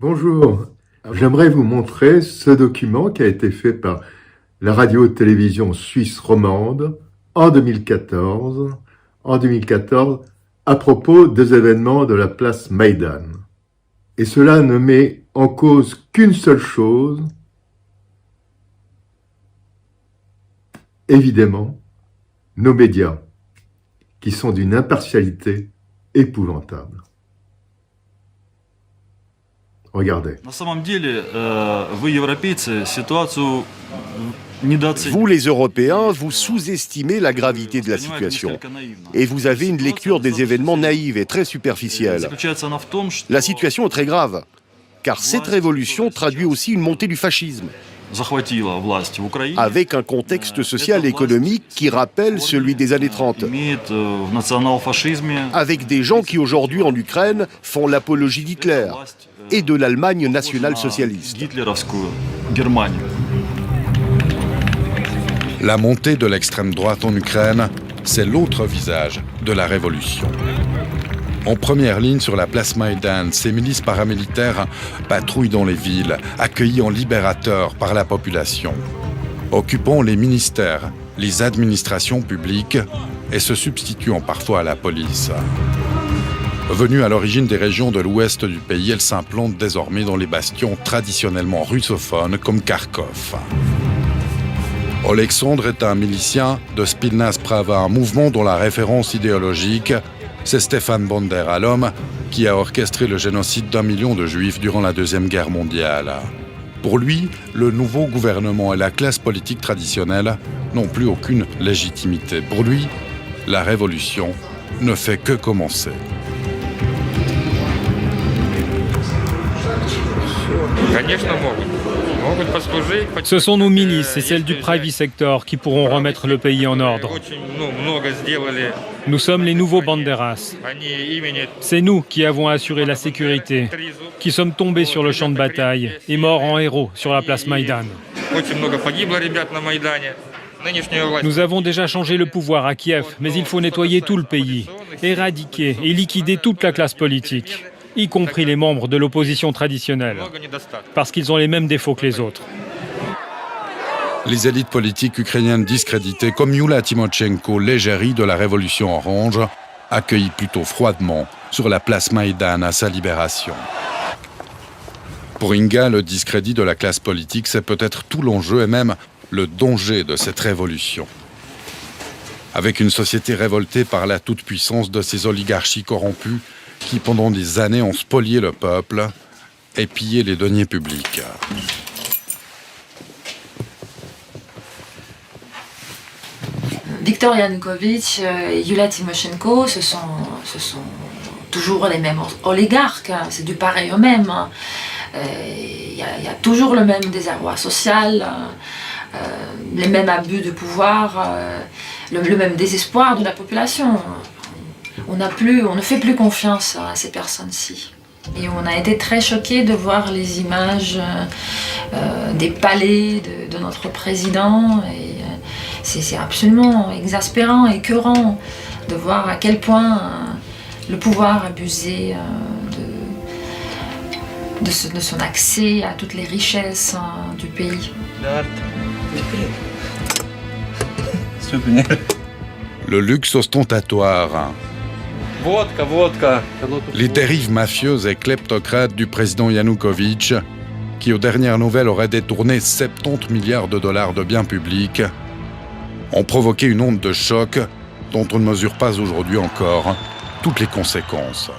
Bonjour, j'aimerais vous montrer ce document qui a été fait par la radio-télévision suisse romande en 2014, à propos des événements de la place Maïdan. Et cela ne met en cause qu'une seule chose, évidemment, nos médias, qui sont d'une impartialité épouvantable. Regardez. Vous, les Européens, vous sous-estimez la gravité de la situation. Et vous avez une lecture des événements naïve et très superficielle. La situation est très grave, car cette révolution traduit aussi une montée du fascisme, avec un contexte social et économique qui rappelle celui des années 30, avec des gens qui aujourd'hui en Ukraine font l'apologie d'Hitler et de l'Allemagne nationale-socialiste. La montée de l'extrême droite en Ukraine, c'est l'autre visage de la révolution. En première ligne sur la place Maïdan, ces milices paramilitaires patrouillent dans les villes, accueillis en libérateurs par la population, occupant les ministères, les administrations publiques et se substituant parfois à la police. Venue à l'origine des régions de l'ouest du pays, elle s'implante désormais dans les bastions traditionnellement russophones comme Kharkov. Oleksandr est un milicien de Spilna Sprava, un mouvement dont la référence idéologique, c'est Stefan Bandera, l'homme qui a orchestré le génocide d'1 million de Juifs durant la Deuxième Guerre mondiale. Pour lui, le nouveau gouvernement et la classe politique traditionnelle n'ont plus aucune légitimité. Pour lui, la révolution ne fait que commencer. Ce sont nos milices et celles du private sector qui pourront remettre le pays en ordre. Nous sommes les nouveaux Banderas. C'est nous qui avons assuré la sécurité, qui sommes tombés sur le champ de bataille et morts en héros sur la place Maïdan. Nous avons déjà changé le pouvoir à Kiev, mais il faut nettoyer tout le pays, éradiquer et liquider toute la classe politique, y compris les membres de l'opposition traditionnelle, parce qu'ils ont les mêmes défauts que les autres. Les élites politiques ukrainiennes discréditées comme Yulia Tymoshenko, l'égérie de la révolution orange, accueillies plutôt froidement sur la place Maïdan à sa libération. Pour Inga, le discrédit de la classe politique, c'est peut-être tout l'enjeu et même le danger de cette révolution. Avec une société révoltée par la toute-puissance de ces oligarchies corrompues qui, pendant des années, ont spolié le peuple et pillé les deniers publics. Viktor Yanukovych et Yulia Tymoshenko, ce sont toujours les mêmes oligarques, c'est du pareil au même. Il y a toujours le même désarroi social, les mêmes abus de pouvoir, le même désespoir de la population. On ne fait plus confiance à ces personnes-ci. Et on a été très choqués de voir les images des palais de notre président. Et c'est absolument exaspérant, écœurant de voir à quel point le pouvoir abusait de son accès à toutes les richesses du pays. Le luxe ostentatoire. Les dérives mafieuses et kleptocrates du président Yanukovych, qui aux dernières nouvelles aurait détourné 70 milliards de dollars de biens publics, ont provoqué une onde de choc dont on ne mesure pas aujourd'hui encore toutes les conséquences.